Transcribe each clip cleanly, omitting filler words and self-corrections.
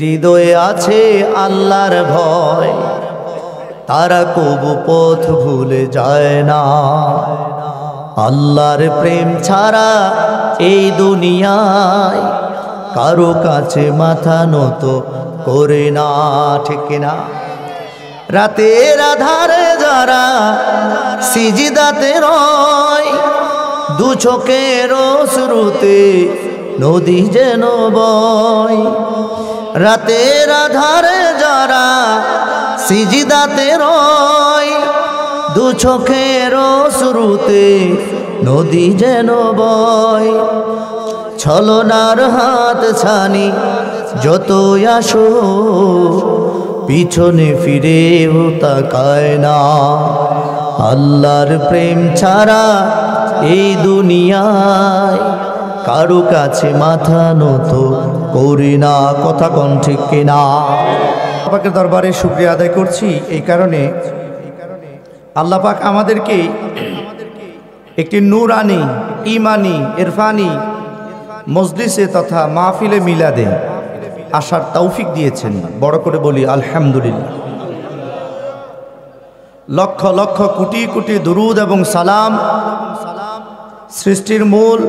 হৃদয়ে আছে আল্লাহর ভয়, তারা কবু পথ ভুলে যায় না। আল্লাহর প্রেম ছাড়া এই দুনিয়ায় কারো কাছে মাথা নত করে না, ঠিক না? রাতের আধারে যারা সিজদাতে রয়, দু চোখের অশ্রুতে নদী যেন বয়। রাতের আধারে যারা সিজদাতে রয়, দু চোখের অশ্রুতে নদী যেন বয়। ছলনার হাত ছানি যতই আসো, পিছনে ফিরেও তাকায় না। আল্লাহর প্রেম ছাড়া এই দুনিয়ায় কারো কাছে মাথা নত করি না। কথা কোন ঠিক কিনা? আল্লাহ পাকের দরবারে শুকরিয়া আদায় করছি এই কারণে, আল্লাহ পাক আমাদেরকে একটি নূরানি, ইমানি, ইরফানি মজলিসে তথা মাহফিলে মিলাদে আসার তৌফিক দিয়েছেন। বড় করে বলি আলহামদুলিল্লাহ। লক্ষ লক্ষ কোটি কোটি দুরুদ এবং সালাম সৃষ্টির মূল,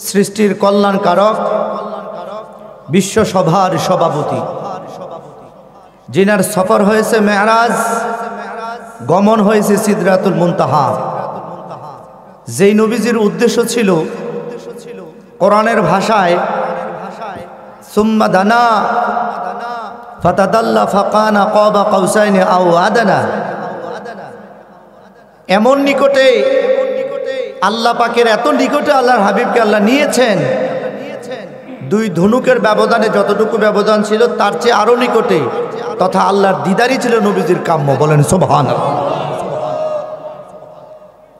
সৃষ্টির কল্যাণকারক, বিশ্বসভার সভাপতি, যিনার সফর হয়েছে মেরাজ, গমন হয়েছে সিদরাতুল মুনতাহা, যেই নবীজির উদ্দেশ্য ছিল কোরআনের ভাষায় সুম্মা দানা ফাতাদাল্লা ফাকানা কাবা কাউসাইনি আও আদানা, এমন নিকটে আল্লাহ পাকের, এত নিকটে আল্লাহর হাবিবকে আল্লাহ নিয়েছেন, দুই ধনুকের ব্যবধানে যতটুকু ব্যবধান ছিল তার চেয়ে আরো নিকটে, তথা আল্লাহর দিদারই ছিল নবীজির কাম্য। বলেন সুবহানাল্লাহ।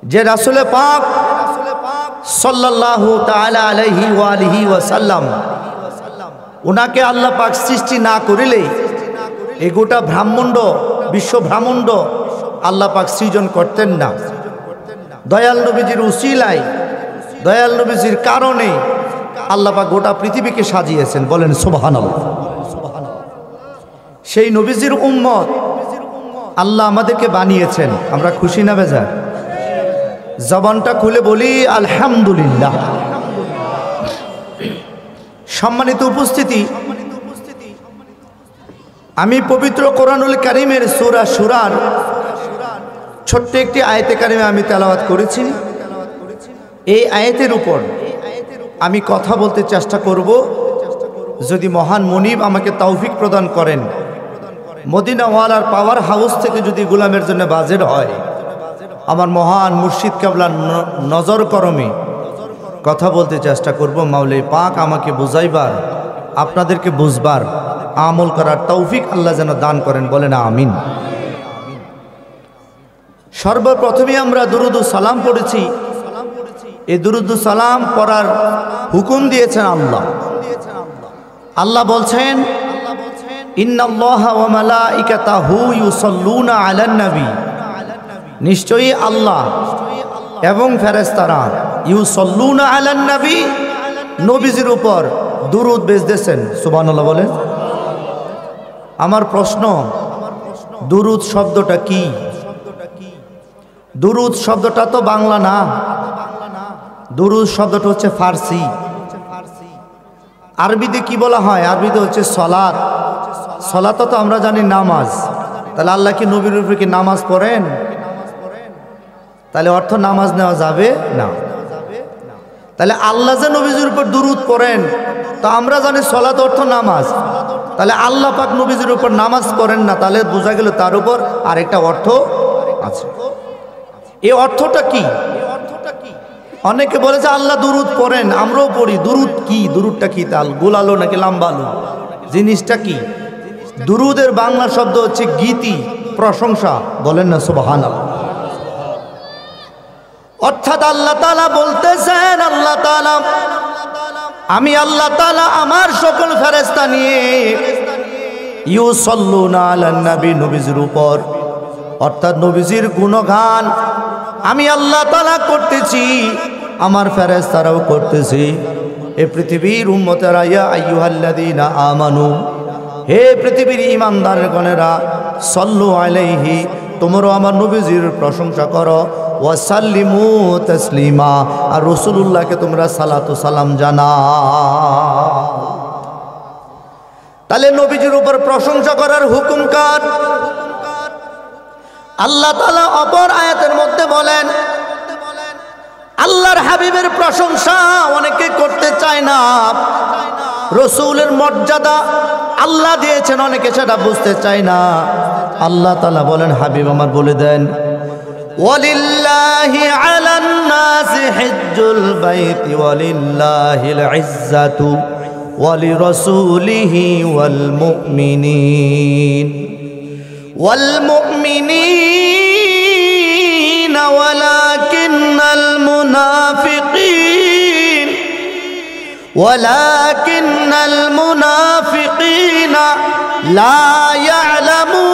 যে রাসূলে পাক সাল্লাল্লাহু তাআলা আলাইহি ওয়া আলিহি ওয়াসাল্লাম, ওনাকে আল্লাহ পাক সৃষ্টি না করিলে এই গোটা ব্রাহ্মণ্ড, বিশ্ব ব্রাহ্মণ্ড আল্লাহ পাক সৃজন করতেন না। দয়াল নবীজির উসিলায়, দয়াল নবীজির কারণে আল্লাহ পাক গোটা পৃথিবীকে সাজিয়েছেন। বলেন সুবহানাল্লাহ। সেই নবীজির উম্মত আল্লাহ আমাদেরকে বানিয়েছেন। আমরা খুশি না বেজার? জবানটা খুলে বলি আলহামদুলিল্লাহ। সম্মানিত উপস্থিতি, আমি পবিত্র কোরআনুল কারীমের সূরা শুরার ছোট্ট একটি আয়াতে কারিমে আমি তেলাওয়াত করেছি। এই আয়াতের উপর আমি কথা বলতে চেষ্টা করব, যদি মহান মুনিব আমাকে তৌফিক প্রদান করেন। মদিনাওয়ালার পাওয়ার হাউস থেকে যদি গোলামের জন্য বাজেট হয়, আমার মহান মুর্শিদ কেবলার নজর করমে কথা বলতে চেষ্টা করব। মাওলাই পাক আমাকে বুঝাইবার, আপনাদেরকে বুঝবার, আমল করার তৌফিক আল্লাহ যেন দান করেন। বলেন আমিন। সর্বপ্রথমে আমরা দুরুদ সালাম পড়েছি। এই দুরুদ সালাম পড়ার হুকুম দিয়েছেন আল্লাহ। আল্লাহ বলছেন, ইন্নাল্লাহা ওয়া মালাইকাতাহু ইউসাল্লুনা আলান নবী, নিশ্চয়ই আল্লাহ এবং ফেরেশতারা ইউসাল্লুনা আলান নবী, নবীজির উপর দুরুদ বেজতেছেন। সুবহানাল্লাহ বলেন। আমার প্রশ্ন, দুরুদ শব্দটা কি? দুরুদ শব্দটা তো বাংলা না, দুরুদ শব্দটা হচ্ছে ফার্সি। আরবিতে কি বলা হয়? আরবিতে হচ্ছে সলাত। সলাত তো আমরা জানি নামাজ। তাহলে আল্লাহ কি নবীর উপরে কি নামাজ পড়েন? তাহলে অর্থ নামাজ নেওয়া যাবে না। তাহলে আল্লাহ যে নবীজির উপর দুরুদ পড়েন, তো আমরা জানি সলাত অর্থ নামাজ। তাহলে আল্লাহ পাক নবীজির উপর নামাজ পড়েন না, তাহলে বোঝা গেল তার উপর আরেকটা অর্থ আছে। এই অর্থটা কি? অনেকে বলেছে আল্লাহ দুরুদ পড়েন, আমরাও পড়ি। দুরুদ কি? দুরুদটা কি? তাল গোলালো নাকি লাম্বালো? জিনিসটা কি? দুরুদের বাংলা শব্দ হচ্ছে গীতি, প্রশংসা। বলেন না সুবহানাল্লাহ। অর্থাৎ আল্লাহ তাআলা বলতেছেন, আল্লাহ তাআলা, আমি আল্লাহ তাআলা আমার সকল ফেরেশতা নিয়ে ইউসাল্লুনা আলান নবী, নবীজির উপর, অর্থাৎ নবীজির গুণগান আমি আল্লাহ তাআলা করতেছি, আমার ফেরেশতারাও করতেছি। এ পৃথিবীর উম্মতেরা, ইয়া আইয়ুহাল্লাযীনা আমানু, হে পৃথিবীর ঈমানদারগণেরা, সাল্লু আলাইহি, তোমরা আমার নবীজির প্রশংসা করো, ওয়া সাল্লিমু তাসলিমা, আর রাসূলুল্লাহকে তোমরা সালাতু সালাম জানাও। তাহলে নবীজির উপর প্রশংসা করার হুকুম কার? আল্লাহ তাআলা অপর আয়াতের মধ্যে বলেন, আল্লাহর হাবিবের প্রশংসা অনেকে করতে চায় না। রাসূলের মর্যাদা আল্লাহ দিয়েছেন, অনেকে সেটা বুঝতে চায় না। আল্লাহ তাআলা বলেন, হাবিব আমার বলে দেন, ওয়ালিল্লাহি আলান নাসি হিজ্জুল বাইতি ওয়ালিল্লাহিল ইজ্জাতু ওয়ালিরাসূলিহি ওয়াল মুমিনিনা ওয়ালাকিন্নাল মুনাফিকিনা লা ইয়ালামুন।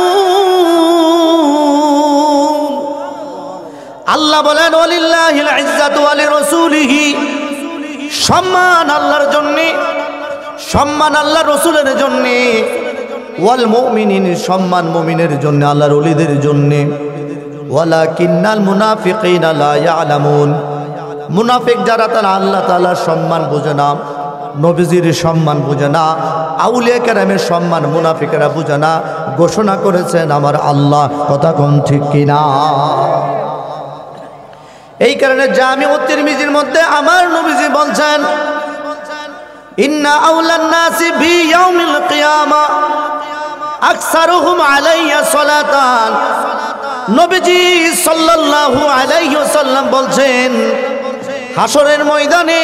আল্লাহ বলেন, ওয়ালিল্লাহিল ইজ্জাতু ওয়ালিরাসূলিহি, সম্মান আল্লাহর জন্য, সম্মান আল্লাহর রাসূলের জন্য, ওয়াল মুমিনিন, সম্মান মুমিনের জন্য, আল্লাহর ওলিদের জন্য, ওয়ালাকিন্নাল মুনাফিকিনা লা ইয়ালামুন, মুনাফিক যারা তারা আল্লাহ তাআলার সম্মান বোঝে না, নবীজির সম্মান বোঝে না, আউলিয়া কেরামের সম্মান মুনাফিকেরা বোঝে না। ঘোষণা করেছেন আমার আল্লাহ, কথা কোন ঠিক কিনা? এই কারণে জামিউ তিরমিজির মধ্যে আমার নবীজি বলছেন, ইন্না আউলান নাসি বি ইয়াউমিল কিয়ামা আকসারুহুম আলাইয়া সালাতান। নবীজি সাল্লাল্লাহু আলাইহি ওয়াসাল্লাম বলছেন, হাসরের ময়দানে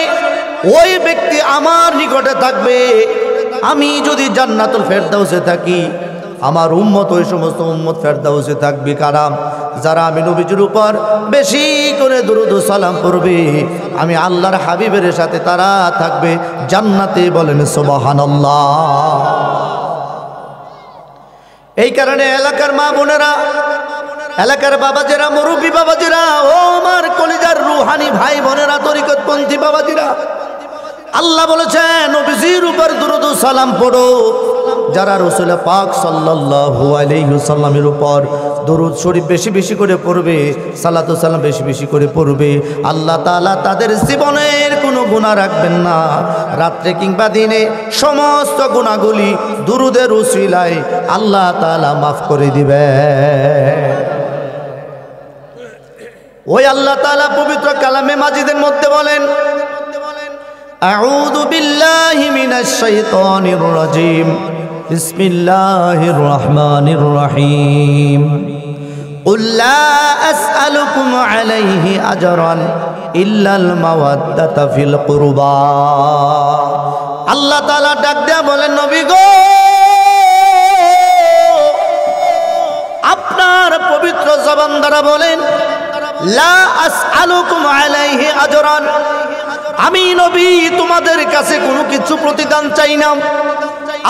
ওই ব্যক্তি আমার নিকটে থাকবে, আমি যদি জান্নাতুল ফেরদাউসে থাকি, আমার উম্মত ওই সমস্ত উম্মত ফেরদাউসে থাকবে কারা? যারা আমি নবীজির উপর বেশি করে দুরূদ ও সালাম পড়বে, আমি আল্লাহর হাবিবের সাথে তারা থাকবে জান্নাতে। বলেন সুবহানাল্লাহ। এই কারণে এলাকার মা বোনেরা, এলাকার বাবাজিরা, মুরব্বী বাবাজিরা, ও আমার কলিজার রুহানি ভাই বোনেরা, তরিকতপন্থী বাবাজিরা, আল্লাহ বলেছেন নবীজির উপর দুরূদ ও সালাম পড়ো। যারা রাসূল পাক সাল্লাল্লাহু আলাইহি ওয়াসাল্লামের উপর দুরূদ শরীফ বেশি বেশি করে পড়বে, সালাতু সালাম বেশি বেশি করে পড়বে, আল্লাহ তাআলা তাদের জীবনের কোনো গুনাহ রাখবেন না। রাত্রে কিংবা দিনে সমস্ত গুনাহগুলি দুরূদের উসিলায় আল্লাহ তাআলা মাফ করে দিবেন। ওই আল্লাহ তাআলা পবিত্র কালামে মাজিদের মধ্যে বলেন, আউযু বিল্লাহি মিনাশ শাইতানির রাজীম, বিসমিল্লাহির রহমানির রহিম, কুল লা আসআলুকুম আলাইহি আজরান ইল্লাল মাওয়াদ্দাতা ফিল কুরবা। আল্লাহ তাআলা ডাক দেয়া বলেন, নবী গো, আপনার পবিত্র জবান দ্বারা বলেন, লা আসআলুকুম আলাইহি আজরান, আমি নবী তোমাদের কাছে কোনো কিছু প্রতিদান চাই না।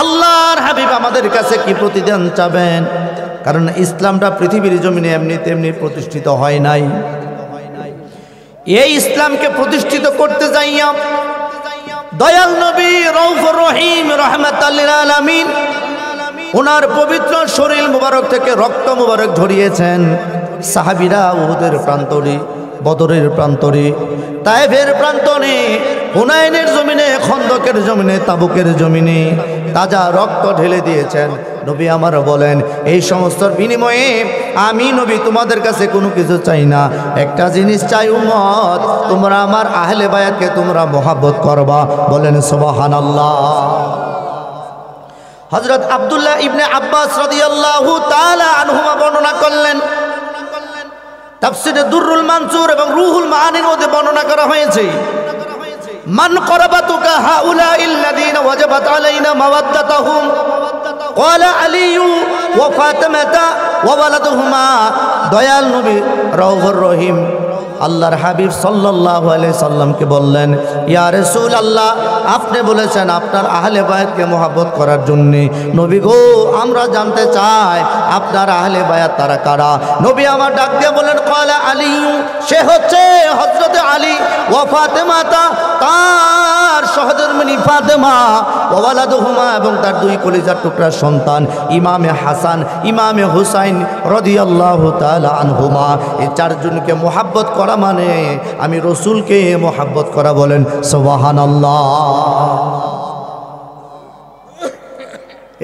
আল্লাহর হাবিব আমাদের কাছে কি প্রতিদান চাবেন? কারণ ইসলামটা পৃথিবীর জমিনে এমনি তেমনি প্রতিষ্ঠিত হয় নাই। এই ইসলামকে প্রতিষ্ঠিত করতে যাইয়া দয়াল নবী রউফুর রহিম রাহমাতাল লিল আলামিন ওনার পবিত্র শরীর মুবারক থেকে রক্ত মুবারক ঝরিয়েছেন। সাহাবীরা উহুদের প্রান্তরে, বদরের প্রান্তরে, তায়েফের প্রান্তরে, হুনাইনের জমিনে, খন্দকের জমিনে, তাবুকের জমিনে তাজা রক্ত ঢেলে দিয়েছেন। নবী আমার বলেন, এই সমস্তর বিনিময়ে আমি নবী তোমাদের কাছে কোনো কিছু চাই না, একটা জিনিস চাই উম্মত, তোমরা আমার আহলে বায়াতকে তোমরা মহব্বত করবা। বলেন সুবহানাল্লাহ। হযরত আব্দুল্লাহ ইবনে আব্বাস রাদিয়াল্লাহু তাআলা আনহুমা বর্ণনা করলেন, তাফসীরে দুররুল মানসুর এবং রুহুল মাআনির মধ্যে বর্ণনা করা হয়েছে, মান করাবাতুকা হাউলাইল্লাযীনা ওয়াজাবাত আলাইনা মাওয়াদ্দাতুহুম ক্বালা আলিয়ু ওয়া ফাতিমাতা ওয়া ওয়ালাদুহুমা। দয়াল নবী রউফুর রহিম আল্লাহর হাবিব সাল্লাল্লাহু আলাইহি সাল্লামকে বললেন, ইয়া রাসূলুল্লাহ, আপনি বলেছেন আপনার আহলে বায়াতকে মহব্বত করার জন্য। নবী গো, আমরা জানতে চাই আপনার আহলে বায়াত তারা কারা? নবী আমার ডাক দিয়ে বলেন, ক্বালা আলী, সে হচ্ছে হযরত আলী, ওয়া ফাতেমা, তার সহধর্মিণী ফাতেমা, ওয়া ওয়ালাদুহুমা, এবং তার দুই কলিজার টুকরা সন্তান ইমামে হাসান, ইমামে হুসাইন রাদিয়াল্লাহু তাআলা আনহুমা। এই চারজনকে মহব্বত করা মানে আমি রসুলকে মহব্বত করা। বলেন সুবহানাল্লাহ।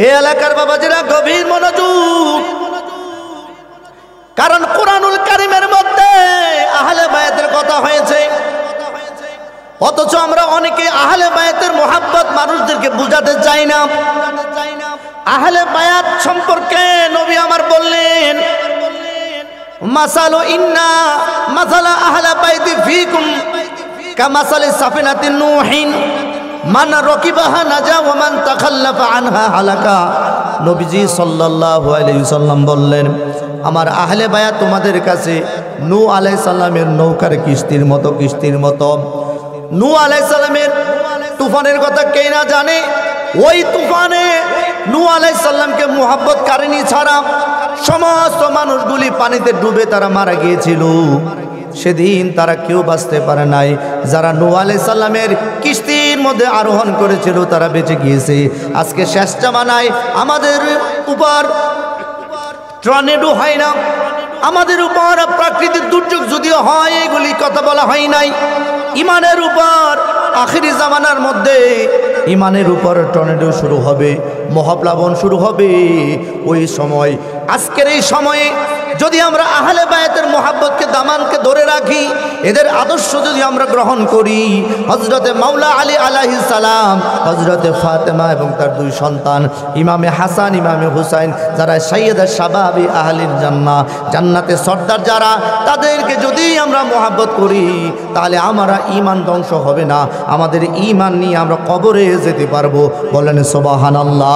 এই এলাকার বাবাজিরা গভীর মনোযোগ, কারণ কুরআনুল কারীমের মধ্যে আহলে বায়াতের কথা হয়েছে, অথচ আমরা অনেকে আহলে বায়াতের মহব্বত মানুষদেরকে বুঝাতে চাই না। আহলে বায়াত সম্পর্কে নবী আমার বললেন, মাসালু ইন্না মাসালা আহলে বাইতি ফিকুম কামাসালি সাফিনাতিন নূহিন মান রাকিবাহা নাজা ওয়া মান তাখাল্লাফা আনহা হালাকা। নবীজি সাল্লাল্লাহু আলাইহি ওয়াসাল্লাম বললেন, আমার আহলে বায়াত তোমাদের কাছে নূহ আলাইহিস সালামের নৌকার কিস্তির মতো। নূহ আলাইহিস সালামের তুফানের কথা কে না জানে? ওই তুফানে নূহ আলাইহিস সালামকে মুহাব্বত করেনি ছাড়া সমস্ত মানুষগুলি পানিতে ডুবে তারা মারা গিয়েছিল। সেদিন তারা কেউ বাঁচতে পারে নাই। যারা নূহ আলাইহিস সালামের কিস্তির মধ্যে আরোহণ করেছিল তারা বেঁচে গিয়েছে। আজকে শেষ জামানায় আমাদের উপর টর্নেডো হয় না, আমাদের উপর প্রাকৃতিক দুর্যোগ যদিও হয়, এগুলি কথা বলা হয় নাই। ইমানের উপর আখিরি জামানার মধ্যে ইমানের উপর টর্নেডো শুরু হবে, মহাপ্লাবন শুরু হবে। ওই সময়, আজকের এই সময়ে যদি আমরা আহলে বায়াতের মহব্বতকে দামানকে ধরে রাখি, এদের আদর্শ যদি আমরা গ্রহণ করি, হযরতে মাওলা আলী আলাইহিস সালাম, হযরতে ফাতেমা এবং তার দুই সন্তান ইমামে হাসান, ইমামে হুসাইন, যারা সাইয়্যিদা শাবাবি আহলিল জান্নাহ, জান্নাতে সর্দার যারা, তাদেরকে যদি আমরা মহব্বত করি, তাহলে আমরা ঈমান ধ্বংস হবে না, আমাদের ঈমান নিয়ে আমরা কবরে যেতে পারবো। বলেন সুবহানাল্লাহ।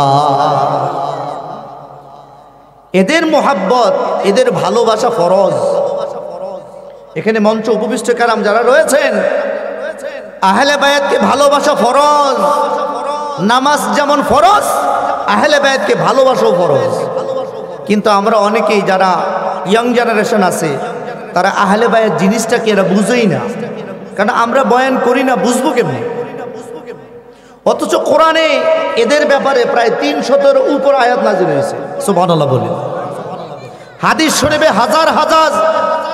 এদের মোহাব্বত, এদের ভালোবাসা ফরজ। এখানে মঞ্চ উপবিষ্ট কারাম যারা রয়েছেন, আহলে বায়াতকে ভালোবাসা ফরজ। নামাজ যেমন ফরজ, আহলে বায়াতকে ভালোবাসাও ফরজ। কিন্তু আমরা অনেকেই যারা ইয়াং জেনারেশন আছে, তারা আহলে বায়াত জিনিসটাকে এরা বুঝেই না, কারণ আমরা বয়ান করি না, বুঝবো কেমনি? অথচ কোরআনে এদের ব্যাপারে প্রায় 300-এর উপর আয়াত নাযিল হয়েছে। সুবহানাল্লাহ বলেন। হাদিস শরীফে হাজার হাজার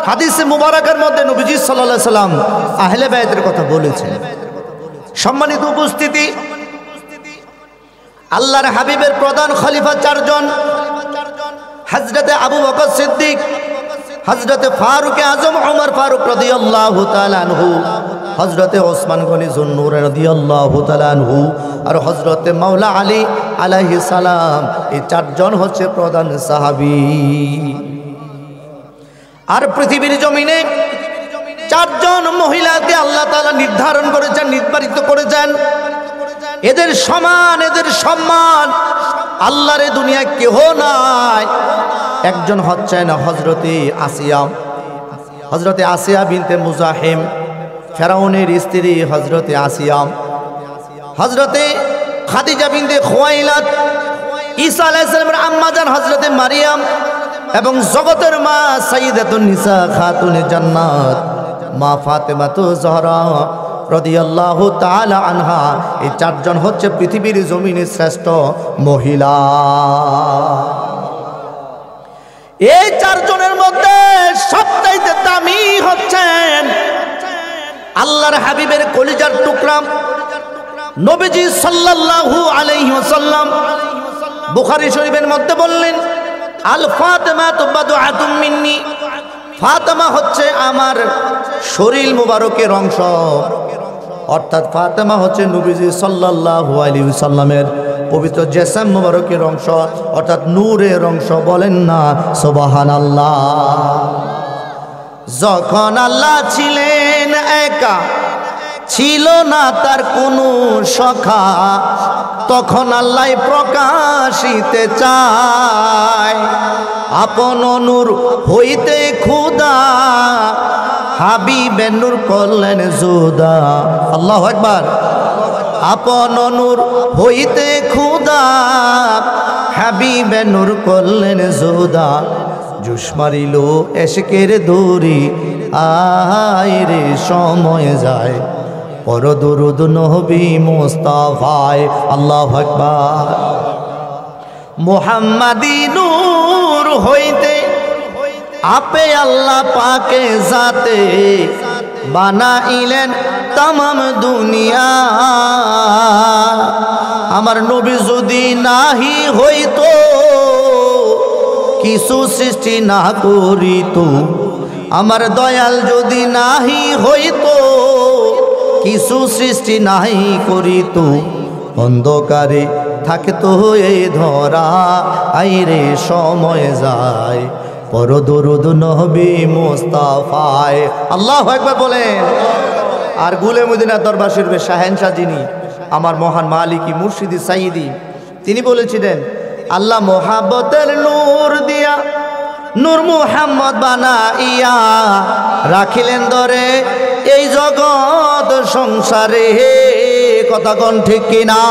হাদিসে মুবারাকার মধ্যে নবীজি সাল্লাল্লাহু আলাইহি সাল্লাম আহলে বায়াতের কথা বলেছেন। সম্মানিত উপস্থিতি, আল্লাহর হাবিবের প্রধান খলিফা 4 জন, হযরতে আবু বকর সিদ্দিক, হযরতে ফারুক আজম ওমর ফারুক রাদিয়াল্লাহু তাআলা আনহু, হযরতে ওসমান গনি যুন্নুর রাদিয়াল্লাহু তাআলা আনহু, আর হযরতে মাওলা আলী আলাইহিস সালাম। এই 4 জন হচ্ছে প্রধান সাহাবী। আর পৃথিবীর জমিনে 4 জন মহিলাকে আল্লাহ তাআলা নির্ধারণ করেছেন, নির্ধারিত করেছেন। এদের সমান, এদের সম্মান আল্লাহর এই দুনিয়ায় কেহ নাই। একজন হচ্ছেন হযরতে আসিয়া, হযরতে আসিয়া বিনতে মুজাহিম, ফেরাউনের স্ত্রী হযরতে আসিয়া, হযরতে খাদিজা বিনতে খুয়াইলাদ, ঈসা আলাইহিস সালামের আম্মা জান হযরতে মারিয়াম, এবং জগতের মা সাইয়্যিদাতুন নিসা খাতুনে জান্নাত মা ফাতেমাতু জহরা রাদিয়াল্লাহু তাআলা আনহা। এই 4 জন হচ্ছে পৃথিবীর জমিনের শ্রেষ্ঠ মহিলা। এই 4 জনের মধ্যে সবচাইতে দামি হচ্ছেন আল্লাহর হাবিবের কলিজার টুকরা নবীজি সাল্লাল্লাহু আলাইহি ওয়াসাল্লাম। বুখারী শরীফের মধ্যে বললেন, আল ফাতেমাতু বাদআতুম মিন্নি, ফাতেমা হচ্ছে আমার শরীর মুবারকের অংশ। অর্থাৎ ফাতেমা হচ্ছে নবীজি সাল্লাল্লাহু আলাইহি ওয়াসাল্লামের পবিত্র জিসম মুবারকের অংশ, অর্থাৎ নূরের অংশ। বলেন না সুবহানাল্লাহ। যখন আল্লাহ ছিলেন একা, ছিল না তার কোনো সখা, তখন আল্লাহ প্রকাশিতে চায় আপন নূর হইতে খুদা হাবিবে নূর করলেন জুদা। আল্লাহু আকবার। আপন নূর হইতে খুদা হাবিবে নূর করলেন জুদা। জুস মারিল এশকের দড়ি আয় রে সময় যায় পর দুরুদ নবী মুস্তাফায়। আল্লাহু আকবার। মুহাম্মাদি নূর হইতে আপে আল্লাহ পাকে জাতে বানাইলেন তামাম দুনিয়া। আমার নবী যদি নাহি হইতো কিছু সৃষ্টি না করিত, আমার দয়াল যদি নাহি হইতো কিছু সৃষ্টি নাহি করিত, অন্ধকারে থাকতো এই ধরা আইরে সময় যায় পর দুরুদ নবী মুস্তাফায়। আল্লাহু আকবার বলেন। আর গুলে মদিনা দরবার শরীফের শাহেনশাহ যিনি আমার মহান মালিকি মুর্শিদি সাইদি, তিনি বলেছিলেন আল্লাহ মোহাব্বতের নূর দিয়া নূর মুহাম্মদ বানাইয়া রাখিলেন ধরে এই জগৎ সংসারে। কথা কোন ঠিক কিনা?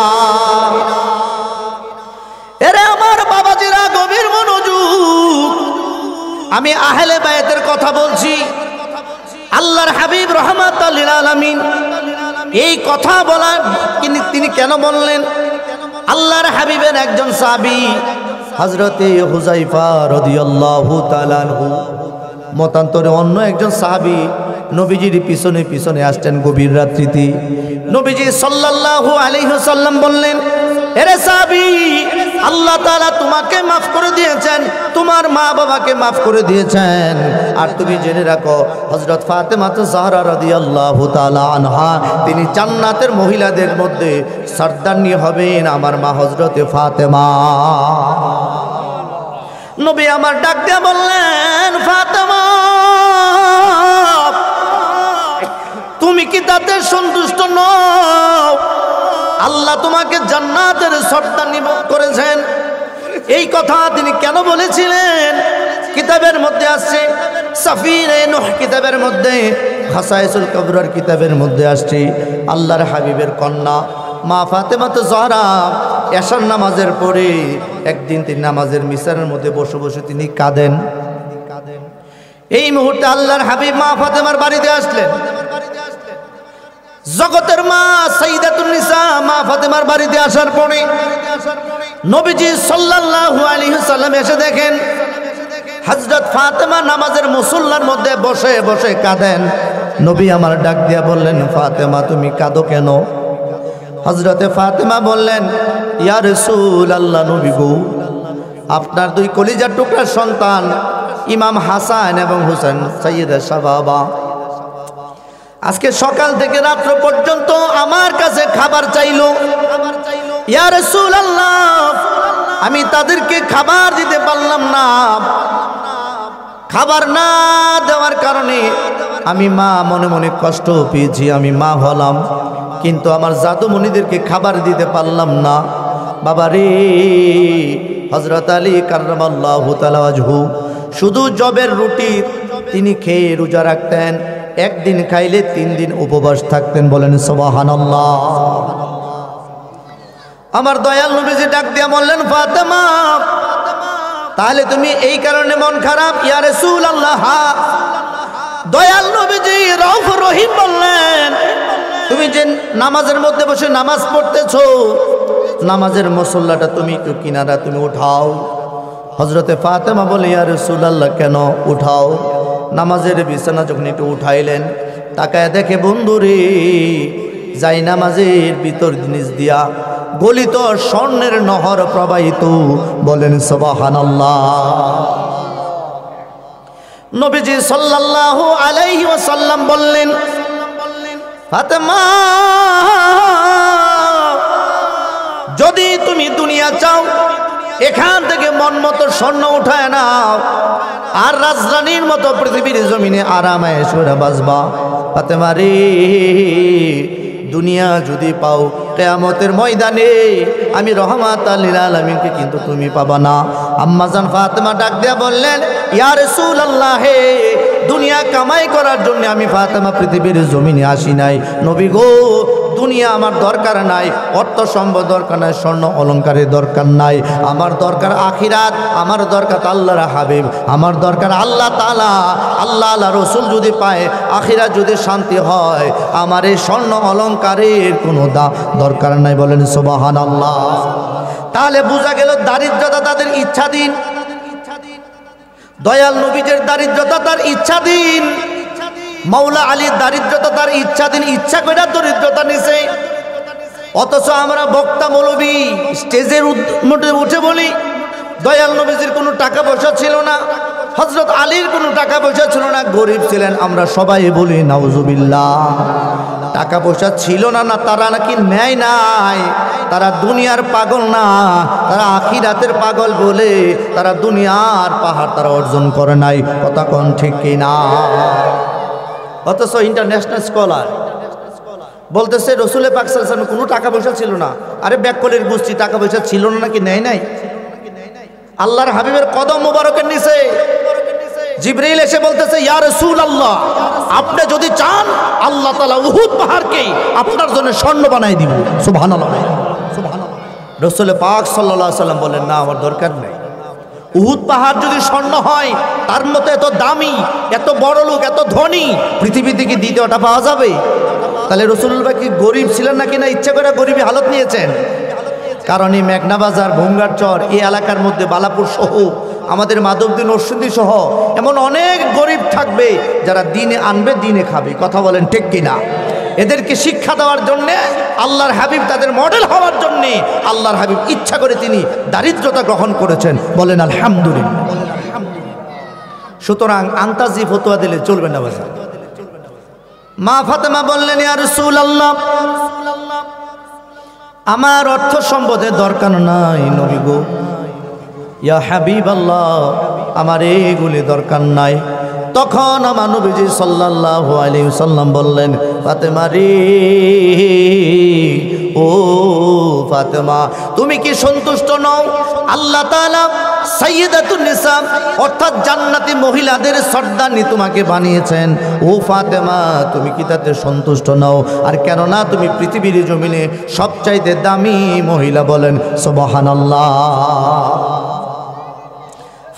এরে আমার বাবাজিরা গভীর মনোযোগ, আমি আহলে বায়তের কথা বলছি। আল্লাহর হাবিব রাহমাতুল লিল আলামিন এই কথা বলার তিনি কেন বললেন? আল্লাহর হাবিবের একজন সাহাবী হযরতে হুযায়ফা রাদিয়াল্লাহু তাআলা আনহু, মতান্তরে অন্য একজন সাহাবী নবীজির পিছনে পিছনে আসতেন গভীর রাত্রিতে। নবীজি সাল্লাল্লাহু আলাইহি ওয়াসাল্লাম বললেন, এরে সাহাবী, আল্লাহ তাআলা তোমাকে মাফ করে দিয়েছেন, তোমার মা বাবাকে মাফ করে দিয়েছেন। আর তুমি জেনে রাখো হযরত ফাতেমা জাহরা রাদিয়াল্লাহু তাআলা আনহা তিনি জান্নাতের মহিলাদের মধ্যে সর্দারনি হবেন আমার মা হযরতে ফাতেমা। নবী আমার ডাক দিয়ে বললেন, ফাতেমা তুমি কি তাতে সন্তুষ্ট নও? আল্লাহ তোমাকে জান্নাতের সর্দারনি করেছেন। এই কথা তিনি কেন বলেছিলেন? কিতাবের মধ্যে আসছে, সাফিরে নূহ কিতাবের মধ্যে, খাসায়েসুল কবরার কিতাবের মধ্যে আসছে আল্লাহর হাবিবের কন্যা মা ফাতেমা জাহরা এশার নামাজের পরে একদিন তিনি নামাজের মিসারের মধ্যে বসে বসে তিনি কাঁদেন। এই মুহূর্তে আল্লাহর হাবিব মা ফাতেমার বাড়িতে আসলেন। জগতের মা সাইয়্যিদাতুন নিসা মা ফাতেমার বাড়িতে আসার পরে নবীজি সাল্লাল্লাহু আলাইহি ওয়াসাল্লাম এসে দেখেন হযরত ফাতেমা নামাজের মুসল্লার মধ্যে বসে বসে কাঁদেন। নবী আমার ডাক দিয়া বললেন, ফাতেমা তুমি কাঁদো কেন? হযরতে ফাতেমা বললেন, ইয়া রাসূলুল্লাহ, নবী গো, আপনার দুই কলিজার টুকরার সন্তান ইমাম হাসান এবং হুসেন সাইয়্যিদা শাবাবা আজকে সকাল থেকে রাত্র পর্যন্ত আমার কাছে খাবার চাইলো। ইয়া রাসূলুল্লাহ, আমি তাদেরকে খাবার দিতে পারলাম না। খাবার না দেওয়ার কারণে আমি মা মনে মনে কষ্ট পেয়েছি, আমি মা হলাম, কিন্তু আমার জাদুমণিদেরকে খাবার দিতে পারলাম না। বাবা রে, হযরত আলী কাররামাল্লাহু তাআলা ওয়াজহু শুধু জবের রুটি তিনি খেয়ে রোজা রাখতেন, একদিন খাইলে 3 দিন উপবাস থাকতেন। বলেন সুবহানাল্লাহ। আমার দয়াল নবীজি ডাক দিয়া বললেন, ফাতেমা তাহলে তুমি এই কারণে মন খারাপ? ইয়া রাসূলুল্লাহ। দয়াল নবীজি রউফ রহিম বললেন, তুমি যে নামাজের মধ্যে বসে নামাজ পড়তেছো, নামাজের মুসল্লাটা তুমি একটু কিনারা তুমি উঠাও। হযরতে ফাতেমা বলে, ইয়া রাসূলুল্লাহ কেন উঠাও? নামাজের বিছানা যখন একটু উঠাইলেন, তাকায় দেখে বন্ধুরে যাই নামাজের ভিতর নিচ দিয়া গলিত স্বর্ণের নহর প্রবাহিত। বলেন সুবহানাল্লাহ। নবীজি সাল্লাল্লাহু আলাইহি ওয়াসাল্লাম বললেন, ফাতেমা যদি তুমি দুনিয়া চাও এখান থেকে মন মতো স্বর্ণ উঠায় নাও, আর রাজরানীর মতো পৃথিবীর জমিনে আরামে সুরা বাজবা। ফাতেমা রে, দুনিয়া যদি পাও কিয়ামতের ময়দানে আমি রহমাতাল লিল আলামিনকে কিন্তু তুমি পাবা না। আম্মাজান ফাতেমা ডাক দিয়া বললেন, ইয়া রাসূলুল্লাহ, হে দুনিয়া কামাই করার জন্য আমি ফাতেমা পৃথিবীর জমিনে আসি নাই। নবী গো, দুনিয়া আমার দরকার নাই, অর্থ সম্পদ দরকার নাই, স্বর্ণ অলংকারের দরকার নাই। আমার দরকার আখিরাত, আমার দরকার আল্লাহর হাবিব, আমার দরকার আল্লাহ তাআলা। আল্লাহ রসুল যদি পায়, আখিরাত যদি শান্তি হয়, আমার এই স্বর্ণ অলংকারের কোনো দরকার নাই। বলেন সুবহানাল্লাহ। তাহলে বোঝা গেল দারিদ্রতা তাদের ইচ্ছাধীন, দয়াল নবীজের দারিদ্রতা তার ইচ্ছাধীন, মাওলা আলীর দারিদ্রতা তার ইচ্ছাধীন, ইচ্ছা করে দরিদ্রতা নিছে। অথচ আমরা বক্তা মৌলবী স্টেজের মধ্যে উঠে বলি দয়াল নবীজির কোনো টাকা পয়সা ছিল না, হযরত আলীর কোনো টাকা পয়সা ছিল না, গরিব ছিলেন। আমরা সবাই বলি নাউজুবিল্লাহ। টাকা পয়সা ছিল না, না তারা নাকি নেয় নাই, তারা দুনিয়ার পাগল না, তারা আখিরাতের পাগল বলে তারা দুনিয়ার পাহাড় তারা অর্জন করে নাই। কথা কোন ঠিক কিনা? অথচ ইন্টারন্যাশনাল স্কলার বলতেছে রসুল পাক সাল্লাল্লাহু আলাইহি ওয়াসাল্লাম কোনো টাকা পয়সা ছিল না। আরে ব্যাককলের গোষ্ঠী টাকা পয়সা ছিল না নাকি নেয় নাই? আল্লাহর হাবিবের কদম মোবারকের নিচে জিবরাইল এসে বলতেছে, ইয়া রাসূলুল্লাহ, আপনি যদি চান আল্লাহ তাআলা উহুদ পাহাড়কে আপনার জন্য স্বর্ণ বানাই দিব। সুবহানাল্লাহ, সুবহানাল্লাহ। রাসূল পাক সাল্লাল্লাহু আলাইহি ওয়াসাল্লাম বলেন, না, আমার দরকার নেই। উহুদ পাহাড় যদি স্বর্ণ হয়, তার মতো এত দামি, এত বড় লোক, এত ধনী পৃথিবী থেকে দ্বিতীয়টা পাওয়া যাবে? তাহলে রাসূলুল্লাহ কি গরিব ছিলেন নাকি না ইচ্ছা করে গরিবী হালত নিয়েছেন? কারণ এই মেঘনা বাজার, ভঙ্গারচর, এই এলাকার মধ্যে বালাপুর সহ আমাদের মাধবদী, নরসিংদী সহ এমন অনেক গরিব থাকবে যারা দিনে আনবে দিনে খাবে। কথা বলেন ঠিক কিনা? এদেরকে শিক্ষা দেওয়ার জন্যে আল্লাহর হাবিব, তাদের মডেল হওয়ার জন্যে আল্লাহর হাবিব ইচ্ছা করে তিনি দারিদ্রতা গ্রহণ করেছেন। বলেন আলহামদুলিল্লাহ। সুতরাং আন্তাজি ফতোয়া দিলে চলবে না। বাজার মা ফাতেমা বললেন, ইয়া রাসূলুল্লাহ, আমার অর্থ সম্পদের দরকার নাই নবী গো, ইয়া হাবিবাল্লাহ, আমার এইগুলি দরকার নাই। তখন আমার নবীজি সাল্লাল্লাহু আলাইহি ওয়াসাল্লাম বললেন, ফাতেমা রে, ও ফাতেমা, তুমি কি সন্তুষ্ট নও? আল্লাহ তাআলা সাইয়্যিদাতুন নিসা অর্থাৎ জান্নাতি মহিলাদের সর্দারনি তোমাকে বানিয়েছেন। ও ফাতেমা, তুমি কি তাতে সন্তুষ্ট নও? আর কেন না, তুমি পৃথিবীর জমিনে সবচাইতে দামি মহিলা। বলেন সুবহানাল্লাহ।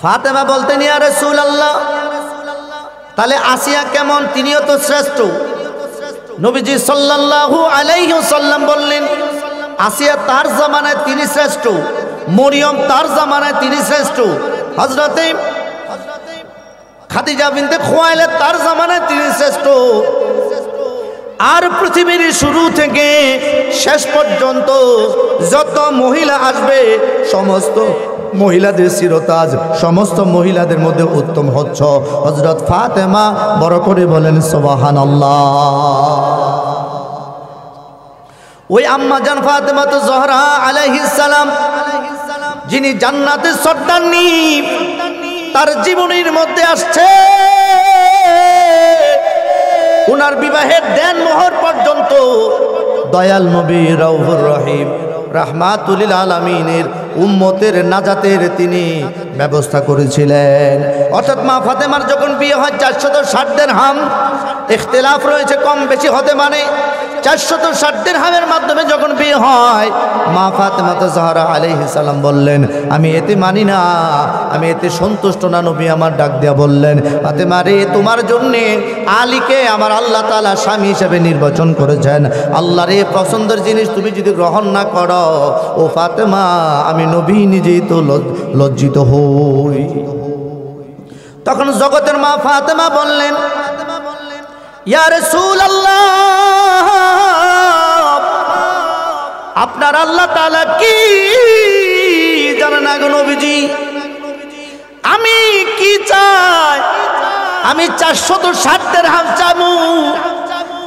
ফাতেমা বলতেন, ইয়া রাসূলুল্লাহ, তাহলে আসিয়া কেমন? তিনিও তো শ্রেষ্ঠ। নবীজি সাল্লাল্লাহু আলাইহি ওয়াসাল্লাম বললেন, আসিয়া তার জামানায় তিনি শ্রেষ্ঠ, মরিয়ম তার জামানায় তিনি শ্রেষ্ঠ, হযরতে খাদিজা বিনতে খুয়াইলিদ তার জামানায় তিনি শ্রেষ্ঠ। আর পৃথিবীর শুরু থেকে শেষ পর্যন্ত যত মহিলা আসবে, সমস্ত মহিলাদের চিরতাজ, সমস্ত মহিলাদের মধ্যে উত্তম হচ্ছ হযরত ফাতেমা। বড় করে বলেন সুবহানাল্লাহ। ওই আম্মা জান ফাতেমা তো জহরা আলাইহিস সালাম, যিনি জান্নাতের সর্দারনি, তার জীবনের মধ্যে আসছে ওনার বিবাহের দেন মোহর পর্যন্ত দয়াল নবী রাউফুর রহিম রাহমাতুল লিল আলামিনের উম্মতের নাজাতের তিনি ব্যবস্থা করেছিলেন। অর্থাৎ মা ফাতেমার যখন বিয়ে হয় 460 দিরহাম, ইখতিলাফ রয়েছে কম বেশি হতে, মানে 460 দিরহামের মাধ্যমে যখন বিয়ে হয়, মা ফাতেমা জাহরা আলাইহিস সালাম বললেন, আমি এতে মানি না, আমি এতে সন্তুষ্ট না। নবী আমার ডাক দিয়া বললেন, ফাতেমা রে, তোমার জন্যে আলীকে আমার আল্লাহ তাআলা স্বামী হিসেবে নির্বাচন করেছেন। আল্লাহর এই পছন্দের জিনিস তুমি যদি গ্রহণ না করো, ও ফাতেমা, আমি নবী নিজেই তো লজ্জিত হই। তখন জগতের মা ফাতেমা বললেন, ইয়া রাসূলুল্লাহ, আপনার আল্লাহ তাআলা কি জানেন না গো নবীজি? আমি কি চাই? আমি 460 দিরহাম চাবো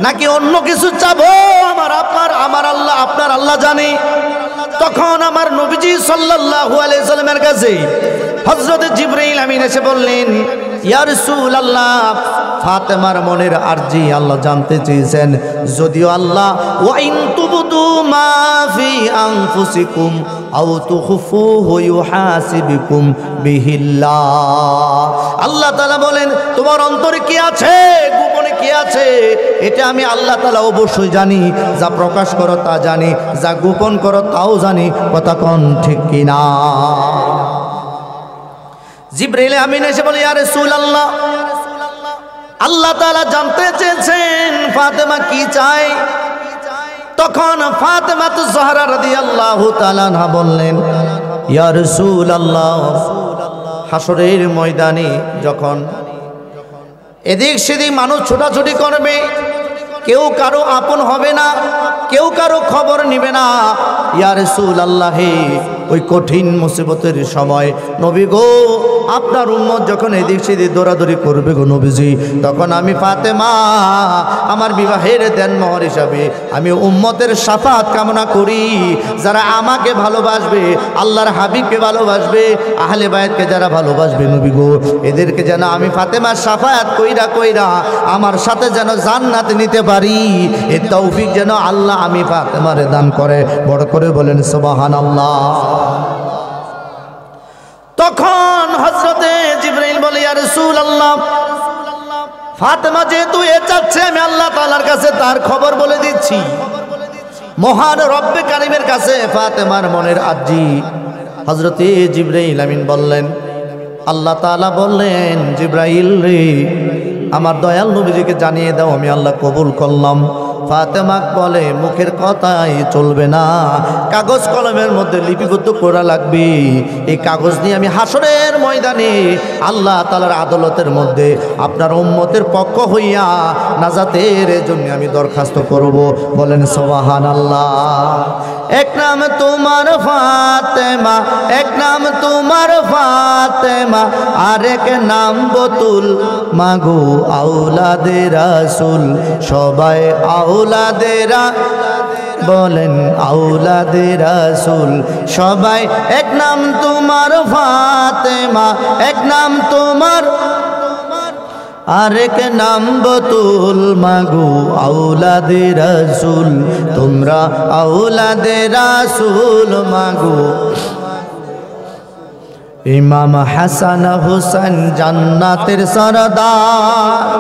নাকি অন্য কিছু চাবো? আমার আল্লাহ, আপনার আল্লাহ জানে। তখন আমার নবীজি সাল্লাল্লাহু আলাইহি সাল্লামের কাছে হযরত জিবরাইল আমিন এসে বললেন, ইয়া রাসূলুল্লাহ, ফাতেমার মনের আরজি আল্লাহ জানতে চেয়েছেন। যদিও আল্লাহ ওয়া ইন তুবদু মা ফি আনফুসিকুম আও তুখফুহু ইউহাসিবুকুম বিহিল্লাহ। আল্লাহ তাআলা বলেন তোমার অন্তরে কি আছে, গোপনে কি আছে, এটা আমি আল্লাহ তাআলা অবশ্যই জানি। যা প্রকাশ করো তা জানি, যা গোপন করো তাও জানি। কথা কোন ঠিক কিনা? জিবরাইল আমিন এসে বলে ইয়া রাসূলুল্লাহ, আল্লাহ তাআলা জানতে চেয়েছেন ফাতেমা কি চায়। তখন ফাতেমা তো জহরা রাদিয়াল্লাহু তাআলা আনহা বললেন ইয়া রাসূলুল্লাহ, হাসরের ময়দানে যখন এদিক সেদিক মানুষ ছোটাছুটি করবে, কেউ কারো আপন হবে না, কেউ কারো খবর নিবে না। ইয়া রাসূলুল্লাহ, ওই কঠিন মুসিবতের সময় নবী গো, আপনার উম্মত যখন এদিক সেদিক দৌড়াদৌড়ি করবে গো নবীজি, তখন আমি ফাতেমা আমার বিবাহের দেনমোহর হিসাবে আমি উম্মতের শাফাত কামনা করি। যারা আমাকে ভালোবাসবে, আল্লাহর হাবিবকে ভালোবাসবে, আহলে বায়াতকে যারা ভালোবাসবে নবী গো, এদেরকে যেন আমি ফাতেমার শাফাত কইরা কইরা আমার সাথে যেন জান্নাতে নিতে পারি। এই তৌফিক যেন আল্লাহ আমি ফাতেমারে দান করে। বড় করে বলেন সুবহানাল্লাহ। তখন হযরতে জিবরাইল বলে ইয়া রাসূলুল্লাহ, ফাতেমা যেহেতু এ চাচ্ছে, আমি আল্লাহ তাআলার কাছে তার খবর বলে দিচ্ছি। মহান রব্বে কারীমের কাছে ফাতেমার মনের আরজি হযরতে জিবরাইল আমিন বললেন। আল্লাহ তাআলা বললেন জিবরাইল রে, আমার দয়াল নবীজিকে জানিয়ে দাও আমি আল্লাহ কবুল করলাম। ফাতেমা বলে মুখের কথাই চলবে না, কাগজ কলমের মধ্যে লিপিবদ্ধ করা লাগবে। এই কাগজ নিয়ে আমি হাসরের ময়দানে আল্লাহ তাআলার আদালতের মধ্যে আপনার উম্মতের পক্ষ হইয়া নাজাতের জন্য আমি দরখাস্ত করব। বলেন সুবহানাল্লাহ। এক নাম তোমার ফাতেমা, এক নাম তোমার ফাতেমা, আরেক নাম বতুল, মাগো আওলাদে রাসূল, সবাই আওলাদেরা বলেন আওলাদে রাসূল, সবাই এক নাম তোমার ফাতেমা, এক নাম তোমার আরেক নাম বতুল, মাগো আওলাদে রাসূল, তোমরা আওলাদে রাসূল মাগো। ইমাম হাসান হুসেন জান্নাতের সরদার,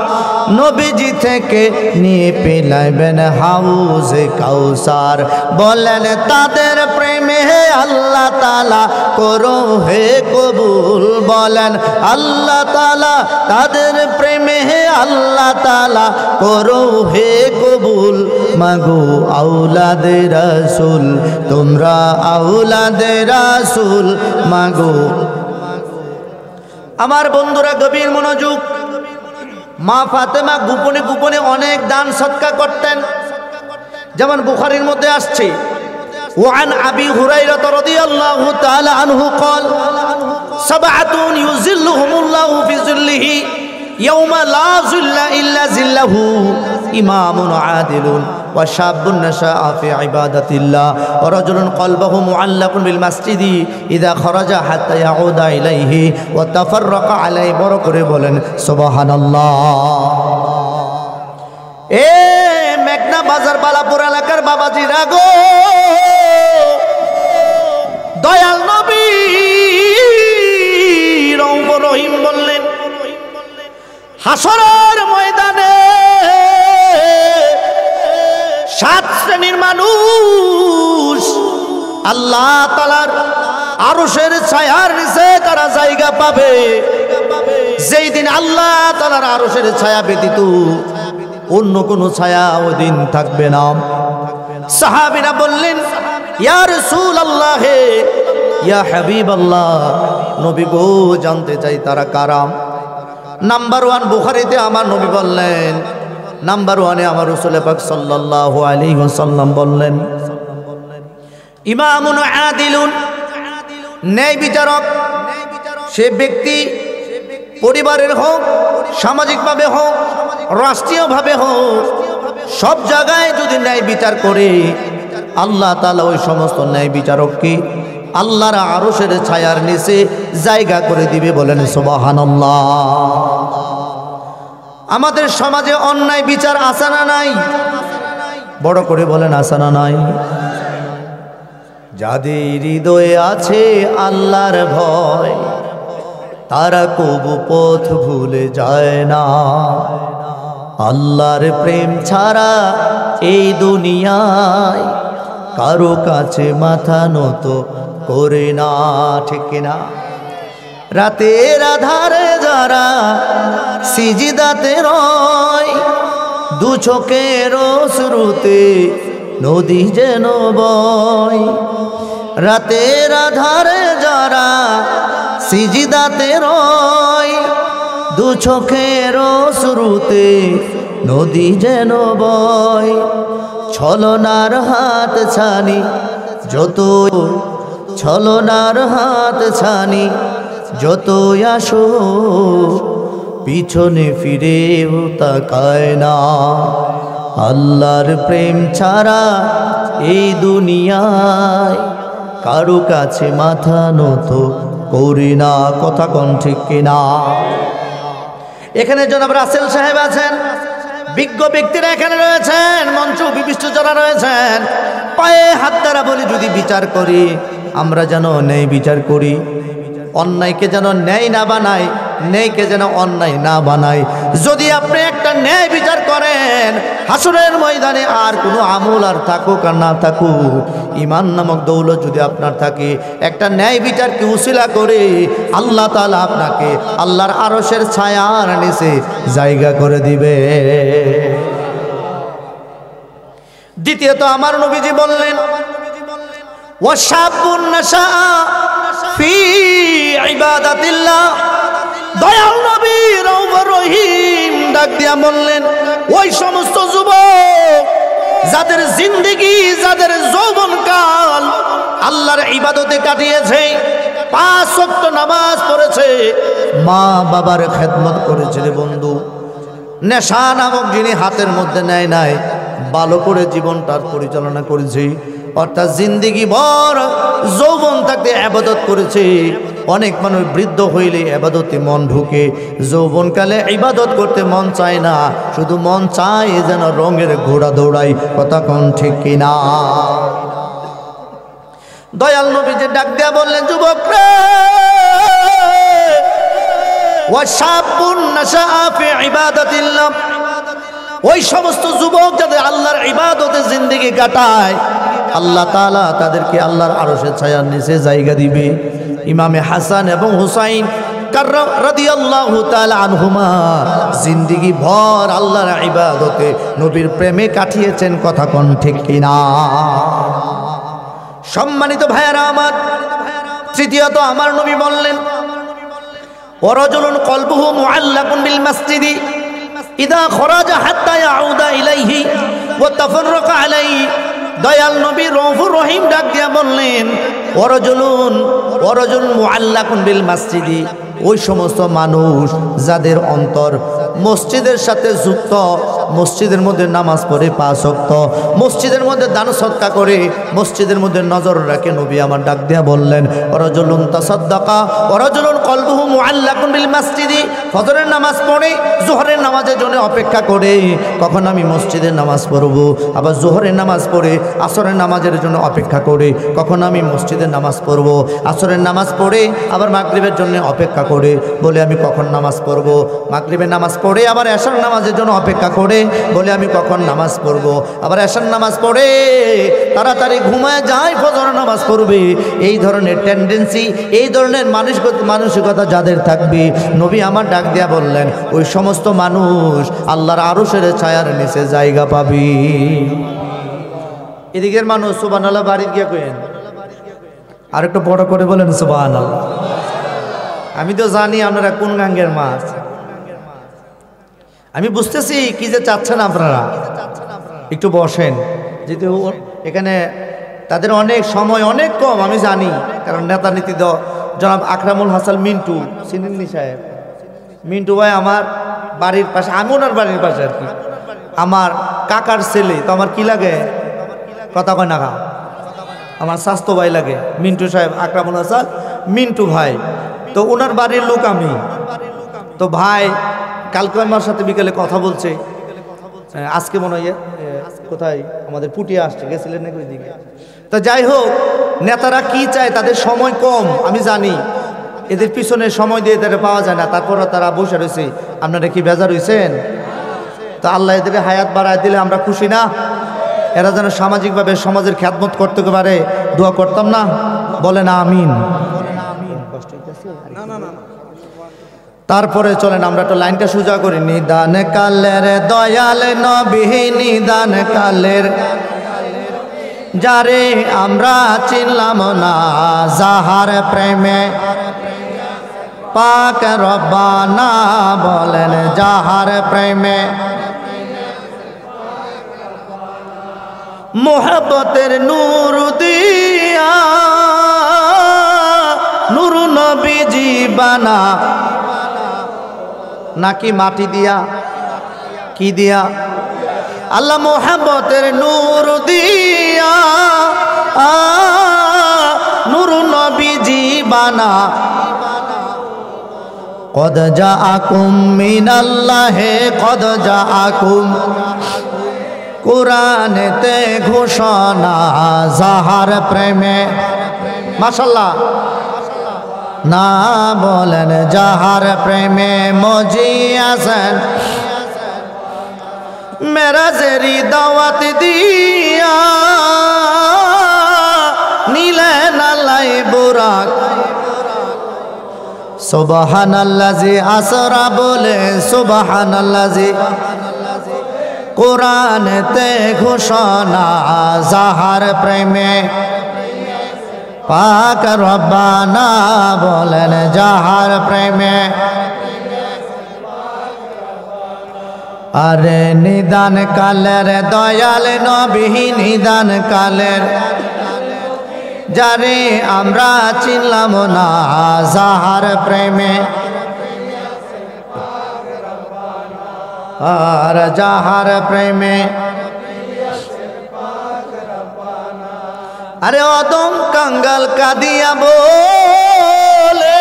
নবীজি থেকে নিয়ে পেলাইবেন হাউজে কাউসার। বলেন তাদের প্রেমে আল্লাহ তাআলা করো হে কবুল। বলেন আল্লাহ তাআলা তাদের প্রেমে আল্লাহ তাআলা করো হে কবুল, মাগো আওলাদে রাসূল, তোমরা আওলাদে রাসূল মাগো। আমার বন্ধুরা গভীর মনোযোগ। মা ফাতেমা গোপনে গোপনে অনেক দান সদকা করতেন। যেমন বুখারীর মধ্যে আসছে, ওয়ান আবি হুরায়রা রাদিয়াল্লাহু তাআলা আনহু قال সাবআতুন ইউযিল্লুহুমুল্লাহু ফি যিল্লিহি ইয়াওমা লা যিল্লা ইল্লা যিল্লাহু, ইমামুন আদিলুন ওয়া শাবুন নাশাআ ফি ইবাদাতিল্লাহ ওয়া রাজুলুন কলবুহু মুআল্লাকুন বিল মাসজিদি ইযা খারাজা হাত্তা ইয়াউদা ইলাইহি ওয়া তাফাররাকা আলাইহি। বড় করে বলেন সুবহানাল্লাহ। এ মেঘনা বাজার বালাপুর এলাকার বাবাজিরা গো, দয়াল নবী রউফ রহিম বললেন হাসরের ময়দানে 7 শ্রেণীর মানুষ আল্লাহ তাআলার আরশের ছায়ার নিচে তারা জায়গা পাবে। যেই দিন আল্লাহ তাআলার আরশের ছায়া ব্যতীত অন্য কোনো ছায়া ওই দিন থাকবে না। সাহাবীরা বললেন ইয়া রাসূলুল্লাহ, ইয়া হাবিবাল্লাহ, নবী গো জানতে চাই তারা কারা। নাম্বার 1 বুখারীতে আমার নবী বললেন, নাম্বার 1-এ আমার রাসূল পাক সাল্লাল্লাহু আলাইহি ওয়াসাল্লাম বললেন ইমামুন আদিলুন, ন্যায় বিচারক। সে ব্যক্তি পরিবারের হোক, সামাজিকভাবে হোক, রাষ্ট্রীয়ভাবে হোক, সব জায়গায় যদি ন্যায় বিচার করে আল্লাহ তাআলা ওই সমস্ত ন্যায় বিচারককে আল্লাহর আরশের ছায়ার নিচে জায়গা করে দিবে। বলেন সুবহানাল্লাহ। আমাদের সমাজে অন্যায় বিচার আছে না নাই? বড় করে বলেন আছে না নাই? যাদের হৃদয়ে আছে আল্লাহর ভয়, তারা কবু পথ ভুলে যায় না। আল্লাহর প্রেম ছাড়া এই দুনিয়ায় কারো কাছে মাথা নত করে না। ঠিক কিনা? রাতের আধারে যারা সিজদাতে রয়, দু চোখের অশ্রুতে নদী যেন বয়। রাতের আধারে যারা সিজদাতে রয়, দু চোখের অশ্রুতে নদী যেন বয়। ছলনার হাত ছানি যত, ছলনার হাত ছানি যত আসো, পিছনে ফিরেও তাকায় না। আল্লাহর প্রেম ছাড়া এই দুনিয়ায় কারো কাছে মাথা নত করি না। কথা কোন ঠিক কিনা? এখানে জনাব রাসেল সাহেব আছেন, বিজ্ঞ ব্যক্তিরা এখানে রয়েছেন, মঞ্চ বিশিষ্ট যারা রয়েছেন। পায়ে হাত দ্বারা বলি, যদি বিচার করি আমরা যেন ন্যায় বিচার করি, অন্যায়কে যেন ন্যায় না বানাই, ন্যায়কে যেন অন্যায় না বানাই। যদি আপনি একটা ন্যায় বিচার করেন, হাসরের ময়দানে আর কোনো আমল আর থাকুক আর না থাকুক, ঈমান নামক দৌলত যদি আপনার থাকে, একটা ন্যায় বিচারকে উসিলা করে আল্লাহ তাআলা আপনাকে আল্লাহর আরশের ছায়ার নিচে জায়গা করে দিবে। দ্বিতীয়ত আমার নবীজি বললেন, ওয়াশাবুন নাশা ফি ইবাদাতিল্লাহ। দয়াল নবী রউফুর রহিম ডাক দিয়া বললেন, ওই সমস্ত যুবক যাদের জিন্দেগি, যাদের যৌবনকাল আল্লাহর ইবাদতে কাটিয়েছে, 5 ওয়াক্ত নামাজ পড়েছে, মা বাবার খেদমত করেছে রে বন্ধু, নেশা নামক যিনি হাতের মধ্যে নেয় নাই, ভালো করে জীবনটার পরিচালনা করেছে, অর্থাৎ জিন্দেগি ভর যৌবন থাকতে ইবাদত করেছে। অনেক মানুষ বৃদ্ধ হইলে ইবাদতে মন ঢুকে, যৌবনকালে ইবাদত করতে মন চায় না, শুধু মন চায় যেন রঙের ঘোড়া দৌড়াই। কথা কোন ঠিক কিনা? দয়াল নবী যে ডাক দেয়া বললেন, যুবক রে, ওয়াশাবুন নাশা ফি ইবাদাতিল্লাহ। ওই সমস্ত যুবক যাদের আল্লাহর ইবাদতে জিন্দেগি কাটায়, আল্লাহ তাআলা তাদেরকে আল্লাহর আরশের ছায়ার নিচে জায়গা দিবে। ইমামে হাসান এবং হুসাইন রাদিয়াল্লাহু তাআলা আনহুমা জিন্দেগি ভর আল্লাহর ইবাদতে নবীর প্রেমে কাটিয়েছেন। কথা কোন ঠিক কিনা? সম্মানিত ভাইয়েরা আমার, তৃতীয়ত আমার নবী বললেন, ওয়ারাজুলুন কলবুহু মুআল্লাকুন বিল মাসজিদি ইদা খরাজা হাত্তা ইয়াউদা ইলাইহি ওয়া তাফাররাকা আলাইহি। দয়াল নবী রউফুর রহিম ডাক দিয়া বললেন, ওয়ারাজুল মুআল্লাকুন বিল মাসজিদি। ওই সমস্ত মানুষ যাদের অন্তর মসজিদের সাথে যুক্ত, মসজিদের মধ্যে নামাজ পড়ে 5 ওয়াক্ত, মসজিদের মধ্যে দান সদকা করে, মসজিদের মধ্যে নজর রাখে। নবী আমার ডাক দিয়া বললেন, ওয়ারাজুলুন তাসাদ্দাকা ওয়ারাজুলুন কলবুহু মুআল্লাকুন বিল মাসজিদি। ফজরের নামাজ পড়ে, যোহরের নামাজের জন্য অপেক্ষা করে, কখন আমি মসজিদের নামাজ পড়ব। আবার যোহরের নামাজ পড়ে আসরের নামাজের জন্য অপেক্ষা করে, কখন আমি মসজিদের নামাজ পড়ব। আসরের নামাজ পড়ে আবার মাগরিবের জন্য অপেক্ষা করে, বলে আমি কখন নামাজ পড়ব। মাগরিবের নামাজ পড়ে আবার এশার নামাজের জন্য অপেক্ষা করে, বলে আমি কখন নামাজ পড়ব। আবার এশার নামাজ পড়ে তাড়াতাড়ি ঘুমায় যায়, ফজর নামাজ পড়বে। এই ধরনের টেন্ডেন্সি, এই ধরনের মানসিকতা যাদের থাকবে, নবী আমার ডাক দিয়া বললেন, ওই সমস্ত মানুষ আল্লাহর আরশের ছায়ার নিচে জায়গা পাবে। এদিকের মানুষ সুবহানাল্লাহ বাড়ি গিয়া কইেন, আর একটু বড় করে বলেন সুবহানাল্লাহ। আমি তো জানি আপনারা কোন গাঙ্গের মাছ, আমি বুঝতেছি কি যে চাচ্ছেন আপনারা। একটু বসেন, যেহেতু এখানে তাদের অনেক সময় অনেক কম, আমি জানি, কারণ নেতা নীতি জনাব আকরামুল হাসান মিন্টু, সিনিনি সাহেব, মিন্টু ভাই আমার বাড়ির পাশে, আমি ওনার বাড়ির পাশে আর কি, আমার কাকার ছেলে। তো আমার কি লাগে, কথা কয় না, আমার স্বাস্থ্য ভাই লাগে, মিন্টু সাহেব, আকরামুল হাসান মিন্টু ভাই। তো ওনার বাড়ির লোক আমি। তো ভাই কালকে আমার সাথে বিকেলে কথা বলছে, আজকে মনে হয় কোথায় আমাদের পুটিয়া আসছে, গেছিলেন নাকি ওইদিকে। তো যাই হোক, নেতারা কি চায়, তাদের সময় কম আমি জানি, এদের পিছনে সময় দিয়ে এদের পাওয়া যায় না, তারপরে তারা বসে রয়েছে। আপনারা কি বেজার হয়েছেন? তো আল্লাহ এদের হায়াত বাড়ায় দিলে আমরা খুশি না? এরা যেন সামাজিকভাবে সমাজের খ্যাতমত করতে পারে, দোয়া করতাম না? বলে না আমিন। তারপরে চলেন আমরা তো লাইনটা সোজা করি। নিদান কালের দয়াল নবী, নিদান কালের যারে আমরা চিনলাম না, যাহার প্রেমে পাক রব্বানা, বলেন যাহার প্রেমে মোহব্বতের নূর দিয়া নূর নবীজি বানা, নাকি মাটি দিয়া, কি দিয়া? আল্লাহ মোহব্বতের নূর দিয়া নূর নবীজি বানা, কদ জাআকুম মিনাল্লাহি কদ জাআকুম, কুরআনেতে ঘোষণা যাহার প্রেমে, মাশাআল্লাহ না, বলেন যাহার প্রেমে মজিয়াছেন, মেরাজেরি দাওয়াত দিয়া নিলেন আল্লাহ বুরাক, সুবহানাল্লাজি আসরা, বলে সুবহানাল্লাজি, কুরআনেতে ঘোষণা যাহার প্রেমে পাক রব্বানা, বলেন যাহার প্রেমে। আরে নিদান কালের দয়াল নবী, নিদান কালের যারে আমরা চিনলাম না, যাহার প্রেমে আর যাহার প্রেমে। আরে অদম কাঙ্গাল কাঁদিয়া বলে,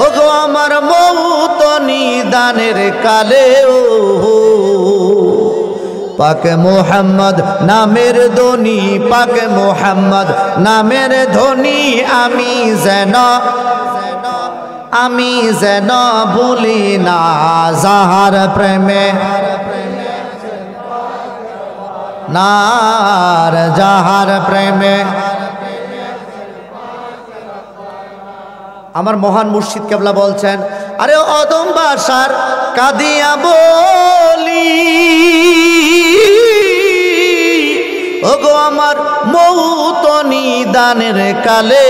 ওগো আমার মৌত নিদানের কালে, ও পাকে মোহাম্মদ নামের ধ্বনি, পাকে মোহাম্মদ নামের ধ্বনি আমি যেন ভুলি না, যাহার প্রেমে নার, যাহার প্রেমে। আমার মহান মুর্শিদ কেবলা বলছেন, আরে অদম বাসার কাঁদিয়া বলি, ওগো আমার মৌত নিদানের কালে,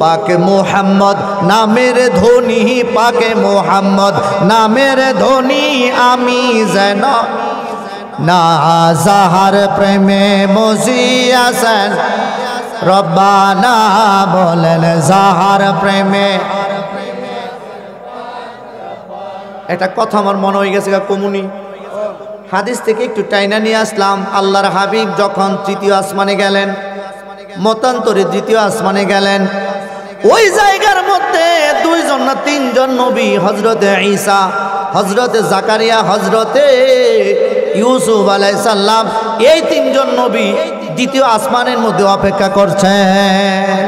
পাকে মোহাম্মদ নামের ধ্বনি, পাকে মোহাম্মদ নামের ধ্বনি আমি যেন না, যাহার প্রেমে মজিয়াছেন রব্বানা, বলেন যাহার প্রেমে। একটা কথা আমার মনে হয়ে গেছে কমুনি, হাদিস থেকে একটু টাইনা নিয়ে আসলাম। আল্লাহর হাবিব যখন তৃতীয় আসমানে গেলেন, মতান্তরে দ্বিতীয় আসমানে গেলেন, ওই জায়গার মধ্যে দুইজন না তিনজন নবী, হযরতে ঈসা, হযরতে জাকারিয়া, হযরতে ইউসুফ আলাইহিস সালাম, এই তিনজন নবী দ্বিতীয় আসমানের মধ্যে অপেক্ষা করছেন।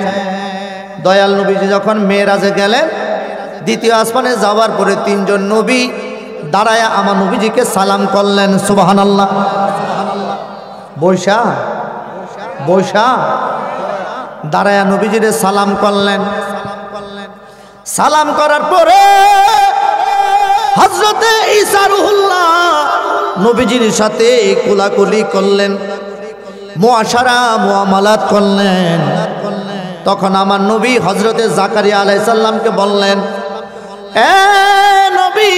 দয়াল নবীজি যখন মেরাজে গেলেন, দ্বিতীয় আসমানে যাওয়ার পরে তিনজন নবী দাঁড়ায় আমার নবীজিকে সালাম করলেন, সুবহানাল্লাহ। বৈশা বৈশা দাঁড়ায় নবীজিরে সালাম করলেন। সালাম করার পরে হযরতে ঈসা রুহুল্লাহ নবীজির সাথে কোলাকুলি করলেন, মুআশারা মুআমালাত করলেন। তখন আমার নবী হযরতে জাকারিয়া আলাইহিস সালামকে বললেন, এ নবী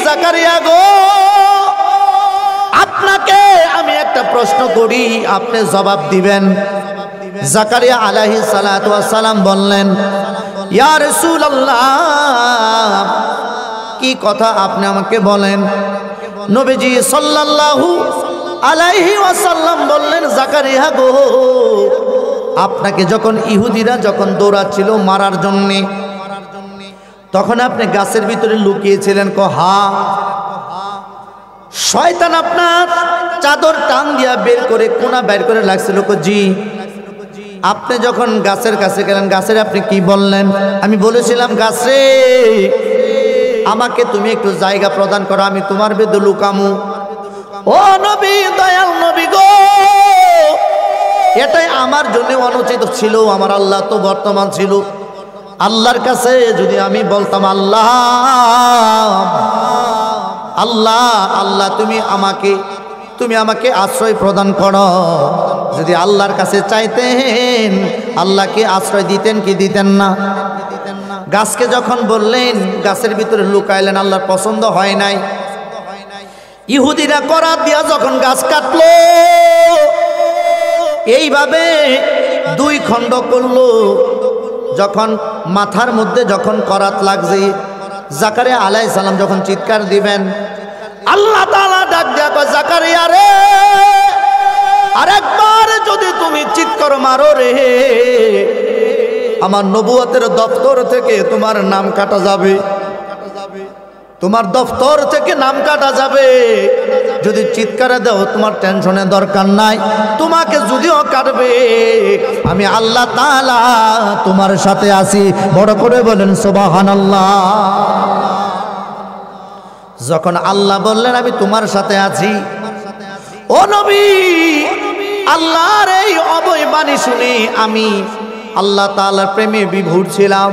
জাকারিয়া গো, আপনাকে আমি একটা প্রশ্ন করি, আপনি জবাব দিবেন। জাকারিয়া আলাইহিস সালাতু ওয়াস সালাম বললেন, ইয়া রাসূলুল্লাহ, কি কথা আপনি আমাকে বলেন। নবীজি সাল্লাল্লাহু আলাইহি ওয়াসাল্লাম বললেন, জাকারিয়া গো, আপনাকে যখন ইহুদিরা যখন দৌড়াচ্ছিল মারার জন্যে, তখন আপনি গাছের ভিতরে লুকিয়েছিলেন? হা। শয়তান আপনার চাদর টান দিয়া বের করে কোনা বের করে লাগছিল? জি। আপনি যখন গাছের কাছে গেলেন, গাছের আপনি কি বললেন? আমি বলেছিলাম, গাছে আমাকে তুমি একটু জায়গা প্রদান করো, আমি তোমার ভেতর লুকামু। ও নবী, দয়াল নবী গো, এটাই আমার জন্য অনুচিত ছিল। আমার আল্লাহ তো বর্তমান ছিল। আল্লাহর কাছে যদি আমি বলতাম, আল্লাহ আল্লাহ আল্লাহ, তুমি আমাকে আশ্রয় প্রদান করো, যদি আল্লাহর কাছে চাইতেন, আল্লাহ কি আশ্রয় দিতেন কি দিতেন না? গাছকে যখন বললেন, গাছের ভিতরে লুকাইলেন, আল্লাহর পছন্দ হয় নাই। ইহুদিরা করাত দিয়া যখন গাছ কাটলো, এইভাবে দুই খণ্ড করলো, যখন মাথার মধ্যে যখন করাত লাগছে, জাকারিয়া আলাইহিস সালাম যখন চিৎকার দিবেন, আল্লাহ তাআলা ডাক দিয়া কয়, জাকারিয়া রে, আরেকবার যদি তুমি চিৎকার মারো রে, আমার নবুয়তের দপ্তর থেকে তোমার নাম কাটা যাবে, তোমার দপ্তর থেকে নাম কাটা যাবে। যদি চিৎকারে দাও, তোমার টেনশনের দরকার নাই, তোমাকে যদিও কাটবে, আমি আল্লাহ তাআলা তোমার সাথে আছি। বড় করে বলেন সুবহানাল্লাহ। যখন আল্লাহ বললেন আমি তোমার সাথে আছি, ও নবী, আল্লাহর এই অভয় বাণী শুনে আমি আল্লাহ তাআলার প্রেমে বিভোর ছিলাম।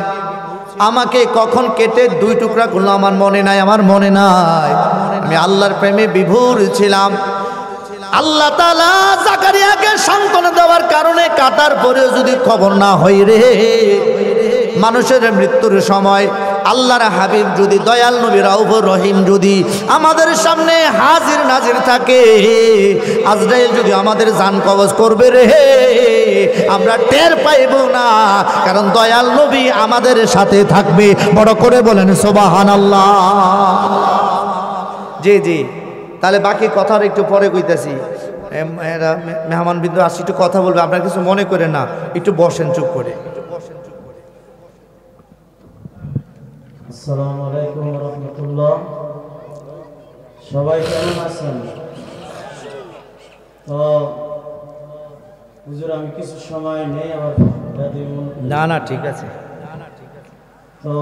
আমাকে কখন কেটে দুই টুকরা করলো আমার মনে নাই, আমি আল্লাহর প্রেমে বিভোর ছিলাম। আল্লাহ তাআলা জাকারিয়াকে সান্ত্বনা দেওয়ার কারণে কাটার পরেও যদি খবর না হয় রে, মানুষের মৃত্যুর সময় আল্লাহর হাবিব যদি দয়াল নবী রাউফুর রহিম যদি আমাদের সামনে হাজির নাজির থাকে, আজরাইল যদি আমাদের জান কবজ করবে রে, আমরা টের পাইব না, কারণ দয়াল নবী আমাদের সাথে থাকবে। বড় করে বলেন সুবহানাল্লাহ। জি জি, তাহলে বাকি কথা একটু পরে কইতাছি। মেহমান বিন্দু আসি, একটু কথা বলবে, আপনার কিছু মনে করে না, একটু বসেন চুপ করে। আসসালামু আলাইকুম ওয়া রাহমাতুল্লাহ। সবাই কেমন আছেন? তো হুজুর, আমি কিছু সময় নেই, আমার না ঠিক আছে। তো